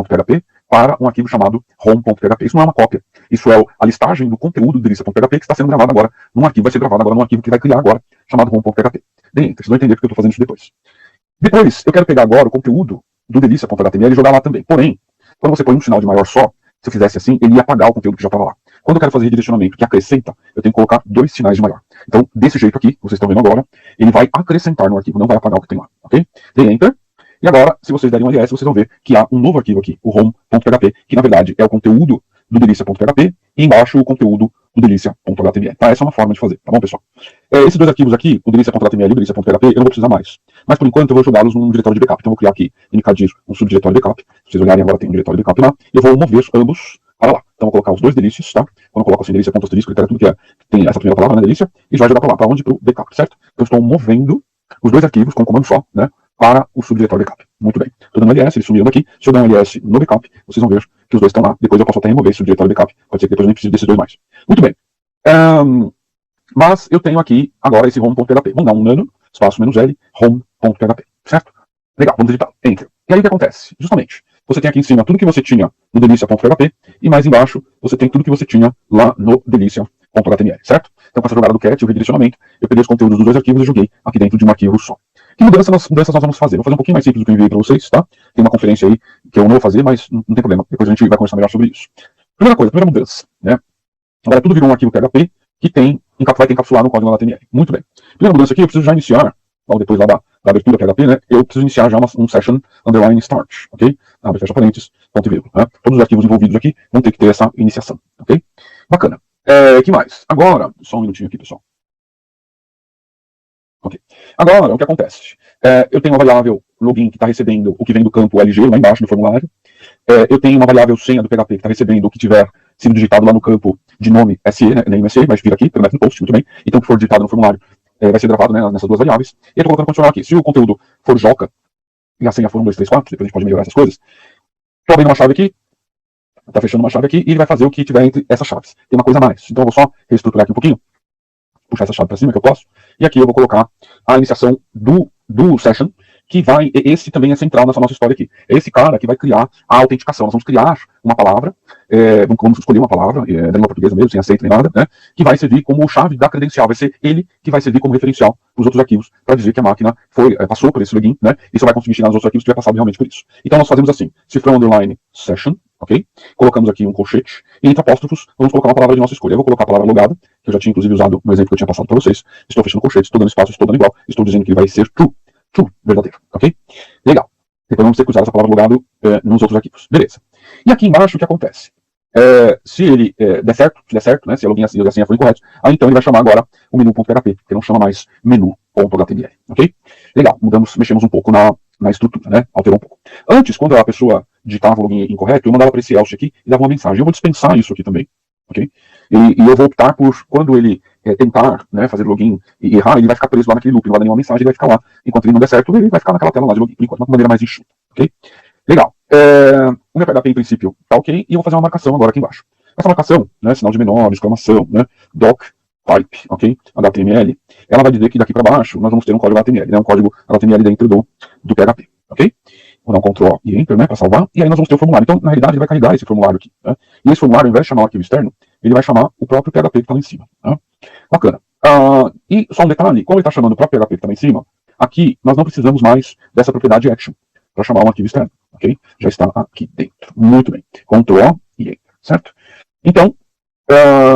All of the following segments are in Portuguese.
delícia.php para um arquivo chamado home.php. Isso não é uma cópia. Isso é a listagem do conteúdo do delícia.php que está sendo gravado agora num arquivo, vai ser gravado agora num arquivo que vai criar agora, chamado home.php. Vocês vão entender porque eu estou fazendo isso depois. Depois, eu quero pegar agora o conteúdo do delícia.html e jogar lá também. Porém, quando você põe um sinal de maior só, se eu fizesse assim, ele ia apagar o conteúdo que já estava lá. Quando eu quero fazer redirecionamento que acrescenta, eu tenho que colocar 2 sinais de maior. Então, desse jeito aqui, que vocês estão vendo agora, ele vai acrescentar no arquivo, não vai apagar o que tem lá, ok? Dei Enter. E agora, se vocês derem um ls, vocês vão ver que há um novo arquivo aqui, o home.php, que na verdade é o conteúdo do delícia.php e embaixo o conteúdo do delícia.html. Tá? Essa é uma forma de fazer, tá bom, pessoal? Esses 2 arquivos aqui, o delícia.html e o delícia.php, eu não vou precisar mais. Mas por enquanto eu vou jogá-los num diretório de backup. Então eu vou criar aqui, mkdir, um subdiretório de backup. Se vocês olharem agora tem um diretório de backup lá. E eu vou mover ambos para lá. Então eu vou colocar os 2 delícias, tá? Quando eu coloco assim, delícia.asterisco, ele pega tudo que tem essa primeira palavra, né, delícia, e vai jogar para lá. Para onde? Para o backup, certo? Então eu estou movendo os 2 arquivos com um comando só, né? Para o subdiretório backup. Muito bem. Estou dando um ls, eles sumiram daqui. Se eu der um ls no backup, vocês vão ver que os 2 estão lá. Depois eu posso até remover esse subdiretório backup. Pode ser que depois eu nem precise desses 2 mais. Muito bem. Mas eu tenho aqui agora esse home.php. Vamos dar um nano, espaço menos L, home.php. Certo? Legal, vamos digitar. Enter. E aí o que acontece? Justamente, você tem aqui em cima tudo que você tinha no delícia.php e mais embaixo você tem tudo que você tinha lá no delícia.html, certo? Então com essa jogada do cat, o redirecionamento, eu peguei os conteúdos dos 2 arquivos e joguei aqui dentro de um arquivo só. Que mudanças nós vamos fazer? Vou fazer um pouquinho mais simples do que eu enviei para vocês, tá? Tem uma conferência aí que eu não vou fazer, mas não tem problema. Depois a gente vai conversar melhor sobre isso. Primeira mudança, né? Agora tudo virou um arquivo PHP que vai ter encapsulado no código HTML. Muito bem. Primeira mudança aqui, eu preciso já iniciar, logo depois lá da abertura PHP, né? Eu preciso iniciar já um session underline start, ok? Abre, fecha parênteses, ponto e vírgula. Né? Todos os arquivos envolvidos aqui vão ter que ter essa iniciação, ok? Bacana. Que mais? Agora, só um minutinho aqui, pessoal. Ok. Agora, o que acontece? Eu tenho uma variável login que está recebendo o que vem do campo LG, lá embaixo do formulário. Eu tenho uma variável senha do PHP que está recebendo o que tiver sido digitado lá no campo de nome SE, né, nem SE, mas vir aqui, pelo menos no post, muito bem. Então, o que for digitado no formulário vai ser gravado, né, nessas 2 variáveis. E eu estou colocando condicional aqui. Se o conteúdo for Joca e a senha for 1, 2, 3, 4, depois a gente pode melhorar essas coisas. Estou abrindo uma chave aqui, está fechando uma chave aqui, e ele vai fazer o que tiver entre essas chaves. Tem uma coisa a mais. Então, eu vou só reestruturar aqui um pouquinho, puxar essa chave para cima, que eu posso, e aqui eu vou colocar a iniciação do session, que esse também é central nessa nossa história aqui. É esse cara que vai criar a autenticação. Nós vamos criar uma palavra, vamos escolher uma palavra, da língua portuguesa mesmo, sem aceito nem nada, né, que vai servir como chave da credencial. Vai ser ele que vai servir como referencial para os outros arquivos, para dizer que a máquina passou por esse login, né, e você vai conseguir chegar nos outros arquivos que tiver passado realmente por isso. Então nós fazemos assim, cifrão underline session, ok? Colocamos aqui um colchete, e entre apóstrofos vamos colocar uma palavra de nossa escolha. Eu vou colocar a palavra logada, que eu já tinha inclusive usado no exemplo que eu tinha passado para vocês. Estou fechando o colchete, estou dando espaço, estou dando igual, estou dizendo que ele vai ser true, verdadeiro, ok? Legal. Depois vamos ter que usar essa palavra logado nos outros arquivos. Beleza. E aqui embaixo o que acontece? Se ele der certo, né, se a login e a senha for incorretos, aí então ele vai chamar agora o menu.php, que não chama mais menu.html, ok? Legal, mexemos um pouco na estrutura, né? Alterou um pouco. Antes, quando a pessoa digitava o login incorreto, eu mandava para esse else aqui e dava uma mensagem. Eu vou dispensar isso aqui também, ok? E eu vou optar por, quando ele tentar, né, fazer login e errar, ele vai ficar preso lá naquele loop, não vai dar nenhuma mensagem, ele vai ficar lá. Enquanto ele não der certo, ele vai ficar naquela tela lá de login, por enquanto, de uma maneira mais enxuta, ok? Legal. O meu PHP, em princípio, tá ok, e eu vou fazer uma marcação agora aqui embaixo. Essa marcação, né, sinal de menor, exclamação, né, doc, type, ok, HTML, ela vai dizer que daqui para baixo nós vamos ter um código HTML, né, um código HTML dentro do PHP, ok? Vou dar um Ctrl e Enter, né, para salvar, e aí nós vamos ter o formulário. Então, na realidade, ele vai carregar esse formulário aqui, né, e esse formulário, ao invés de chamar o arquivo externo, ele vai chamar o próprio PHP que está lá em cima, né? Bacana. E só um detalhe, como ele está chamando o próprio PHP que está lá em cima, aqui nós não precisamos mais dessa propriedade action para chamar um arquivo externo, ok? Já está aqui dentro. Muito bem. Ctrl e Enter, certo? Então,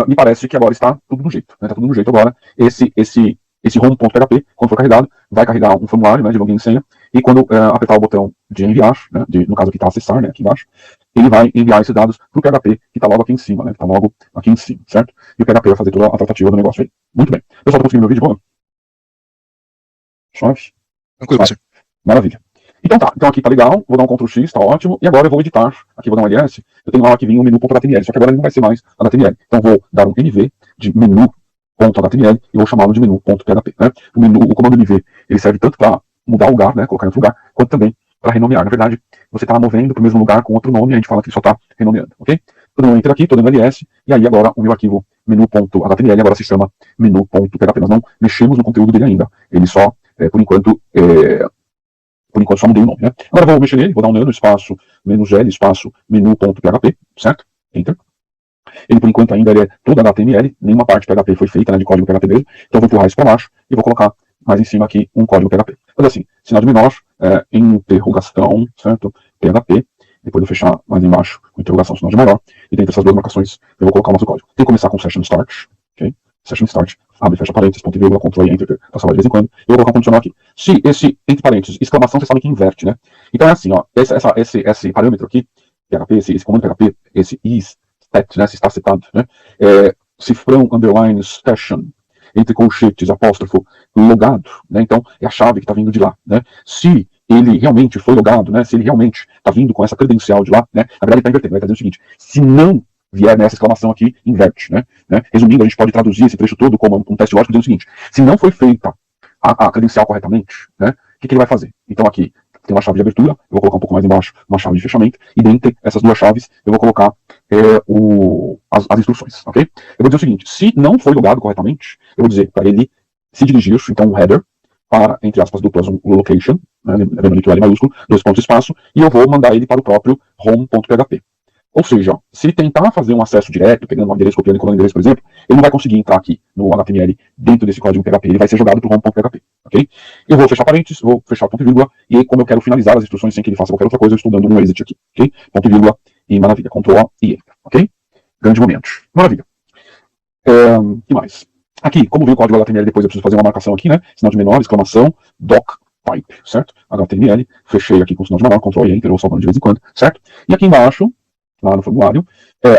me parece que agora está tudo no jeito, né? Está tudo no jeito agora. Esse home.php, quando for carregado, vai carregar um formulário, né, de login e senha, e quando apertar o botão de enviar, né, no caso aqui está acessar, né, aqui embaixo, ele vai enviar esses dados para o PHP que está logo aqui em cima, né, que está logo aqui em cima, certo? E o PHP vai fazer toda a tratativa do negócio aí. Muito bem. Pessoal, tá conseguindo meu vídeo? Boa? Chave? Tranquilo, senhor. Maravilha. Então tá, então aqui tá legal, vou dar um Ctrl X, tá ótimo, e agora eu vou editar, aqui vou dar um ls, eu tenho lá um arquivinho, menu.html, só que agora ele não vai ser mais HTML, então vou dar um mv de menu.html e vou chamá-lo de menu.php, né? O comando mv, ele serve tanto para mudar o lugar, né, colocar em outro lugar, quanto também para renomear. Na verdade, você está movendo para o mesmo lugar com outro nome, e a gente fala que ele só está renomeando, ok? Tô dando um enter aqui, tô dando ls, e aí agora o meu arquivo menu.html agora se chama menu.php. Nós não mexemos no conteúdo dele ainda, ele só, por enquanto, Por enquanto só mudei o nome, né? Agora vou mexer nele, vou dar um nano, espaço, -l, espaço, menu.php, certo? Enter. Ele, por enquanto, ainda é todo HTML, nenhuma parte PHP foi feita, né, de código PHP mesmo. Então, vou empurrar isso para baixo e vou colocar mais em cima aqui um código PHP. Mas assim, sinal de menor, interrogação, certo? PHP. Depois eu fechar mais embaixo com interrogação, sinal de maior. E dentro dessas duas marcações, eu vou colocar o nosso código. Tem que começar com session start, ok? Session start, abre, fecha parênteses, ponto e vírgula, Ctrl e Enter, pra salvar de vez em quando. Eu vou colocar um condicional aqui. Se esse, entre parênteses, exclamação, você sabe que inverte, né? Então é assim, ó, esse parâmetro aqui, PHP, esse comando PHP, esse is, set, né, se está setado, né? Cifrão, underline, session, entre colchetes, apóstrofo, logado, né? Então é a chave que está vindo de lá, né? Se ele realmente foi logado, né? Se ele realmente está vindo com essa credencial de lá, né? Na verdade ele está invertendo, vai estar dizendo o seguinte: se não vier nessa exclamação aqui, inverte, né? Resumindo, a gente pode traduzir esse trecho todo como um teste lógico dizendo o seguinte: se não foi feita a credencial corretamente, né? O que ele vai fazer? Então aqui tem uma chave de abertura, eu vou colocar um pouco mais embaixo uma chave de fechamento, e dentre essas duas chaves eu vou colocar as instruções, ok? Eu vou dizer o seguinte: se não foi logado corretamente, eu vou dizer para ele se dirigir, então um header, para, entre aspas, duplas, um location, né, lembrando que o L maiúsculo, 2 pontos espaço, e eu vou mandar ele para o próprio home.php. Ou seja, se ele tentar fazer um acesso direto, pegando um endereço, copiando e colando endereço, por exemplo, ele não vai conseguir entrar aqui no HTML dentro desse código PHP, ele vai ser jogado para o home.php, ok? Eu vou fechar parênteses, vou fechar ponto e vírgula, e aí, como eu quero finalizar as instruções sem que ele faça qualquer outra coisa, eu estou dando um exit aqui, ok? Ponto e vírgula, e maravilha, Ctrl O e Enter, ok? Grande momento. Maravilha. O que mais? Aqui, como vem o código HTML, depois eu preciso fazer uma marcação aqui, né? Sinal de menor, exclamação, doc type, certo? HTML, fechei aqui com o sinal de menor, Ctrl e Enter, eu vou salvando de vez em quando, certo? E aqui embaixo, lá no formulário,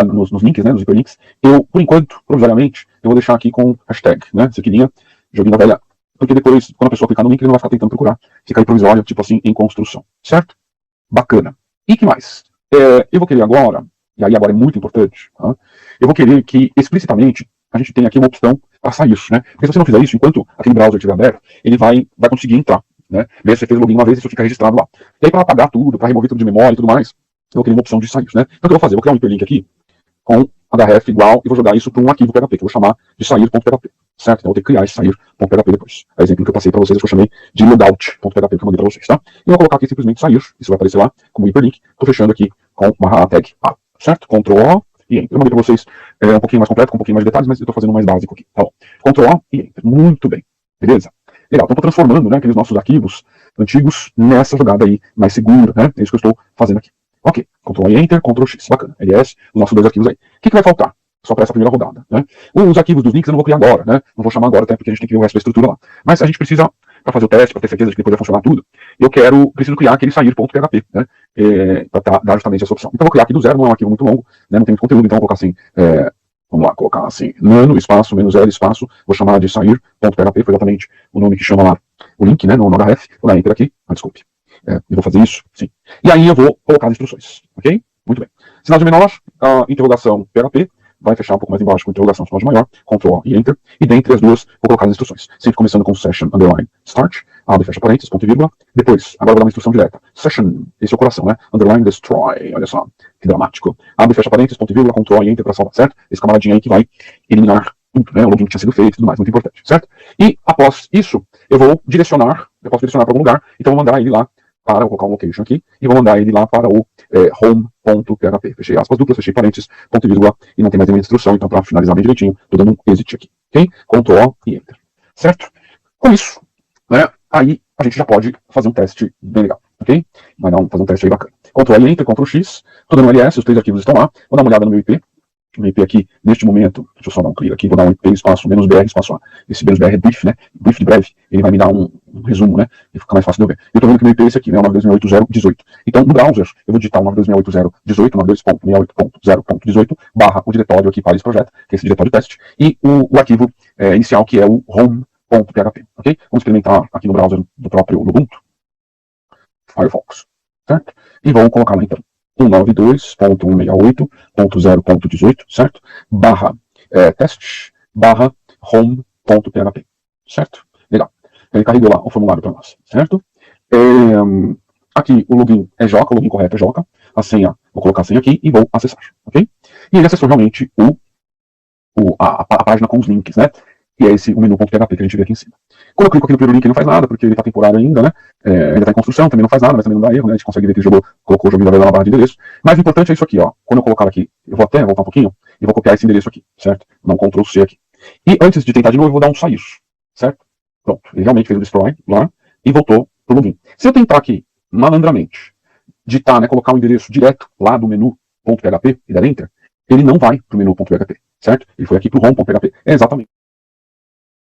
nos links, né, nos hiperlinks, eu, por enquanto, provisoriamente, eu vou deixar aqui com hashtag, né? Sequilinha, joguinho da velha, porque depois, quando a pessoa clicar no link, ele não vai ficar tentando procurar. Fica aí provisório, tipo assim, em construção, certo? Bacana. E que mais? Eu vou querer agora, e aí agora é muito importante, tá? Eu vou querer que, explicitamente, a gente tenha aqui uma opção para sair isso, né? Porque se você não fizer isso, enquanto aquele browser estiver aberto, ele vai conseguir entrar, né? Mesmo que você fez o login uma vez, isso fica registrado lá. E aí, para apagar tudo, para remover tudo de memória e tudo mais, eu vou querer uma opção de sair, né? Então o que eu vou fazer? Eu vou criar um hiperlink aqui com href igual e vou jogar isso para um arquivo PHP, que eu vou chamar de sair.php, certo? Então eu vou ter que criar esse sair.php depois. O exemplo que eu passei para vocês, eu chamei de logout.php, que eu mandei para vocês, tá? E eu vou colocar aqui simplesmente sair, isso vai aparecer lá como hiperlink. Estou fechando aqui com / tag a, certo? Ctrl O e Enter. Eu mandei para vocês um pouquinho mais completo, com um pouquinho mais de detalhes, mas eu estou fazendo mais básico aqui, tá bom? Ctrl O e Enter. Muito bem. Beleza? Legal. Então estou transformando, né, aqueles nossos arquivos antigos nessa jogada aí mais segura, né? É isso que eu estou fazendo aqui. Ok, Ctrl e Enter, Ctrl X, bacana, ls, os nossos dois arquivos aí. O que vai faltar? Só para essa primeira rodada, né? Os arquivos dos links eu não vou criar agora, né? Não vou chamar agora, até porque a gente tem que ver o resto da estrutura lá. Mas a gente precisa, para fazer o teste, para ter certeza de que depois vai funcionar tudo, preciso criar aquele sair.php, né? Para dar justamente essa opção. Então eu vou criar aqui do zero, não é um arquivo muito longo, né? Não tem muito conteúdo, então eu vou colocar assim, vamos lá, colocar assim, nano, espaço, -l, espaço, vou chamar de sair.php, foi exatamente o nome que chama lá o link, né? No href, vou dar Enter aqui, desculpe. Eu vou fazer isso, sim. E aí eu vou colocar as instruções, ok? Muito bem. Sinal de menor, interrogação PHP, vai fechar um pouco mais embaixo com interrogação, sinal de maior, Ctrl e Enter, e dentre as duas vou colocar as instruções. Sempre começando com session, underline, start, abre, fecha parênteses, ponto e vírgula, depois, agora vou dar uma instrução direta. Session, esse é o coração, né? Underline, destroy, olha só, que dramático. Abre, fecha parênteses, ponto e vírgula, Ctrl e Enter para salvar, certo? Esse camaradinho aí que vai eliminar tudo, né? O login que tinha sido feito e tudo mais, muito importante, certo? E após isso, eu posso direcionar para algum lugar, então vou mandar ele lá para, vou colocar um location aqui, e vou mandar ele lá para o home.php. Fechei aspas duplas, fechei parênteses, ponto e vírgula, e não tem mais nenhuma instrução, então para finalizar bem direitinho, estou dando um exit aqui, ok? Ctrl O e Enter, certo? Com isso, né, aí a gente já pode fazer um teste bem legal, ok? Vai fazer um teste aí bacana. Ctrl E Enter, Ctrl X, estou dando um ls, os 3 arquivos estão lá, vou dar uma olhada no meu IP, o IP aqui, neste momento, deixa eu só dar um clear aqui, vou dar um IP espaço -br, espaço A. Esse -br é brief, né? Brief de breve, ele vai me dar um resumo, né? E fica mais fácil de eu ver. Eu tô vendo que o meu IP é esse aqui, né? O 92.168.18. Então, no browser, eu vou digitar o 92.168.18, 92.68.18, barra o diretório aqui para esse projeto, que é esse diretório teste, e o arquivo inicial, que é o home.php, ok? Vamos experimentar aqui no browser do próprio Ubuntu, Firefox, certo? E vou colocar lá, então, 192.168.0.18, certo? Barra teste, barra home.php, certo? Legal. Ele carregou lá o formulário para nós, certo? Aqui o login é Joca, o login correto é Joca, a senha, vou colocar a senha aqui e vou acessar, ok? E ele acessou realmente a página com os links, né? E é esse o menu.php que a gente vê aqui em cima. Quando eu clico aqui no primeiro link, ele não faz nada, porque ele está temporário ainda, né? Ainda está em construção, também não faz nada, mas também não dá erro, né? A gente consegue ver que ele colocou o joguinho da barra de endereço. Mas o importante é isso aqui, ó. Quando eu colocar aqui, eu vou até voltar um pouquinho e vou copiar esse endereço aqui, certo? Dá um Ctrl C aqui. E antes de tentar de novo, eu vou dar um sair, certo? Pronto. Ele realmente fez o destroy lá e voltou pro login. Se eu tentar aqui, malandramente, digitar, né, colocar um endereço direto lá do menu.php e dar enter, ele não vai pro menu.php, certo? Ele foi aqui pro home.php. É exatamente.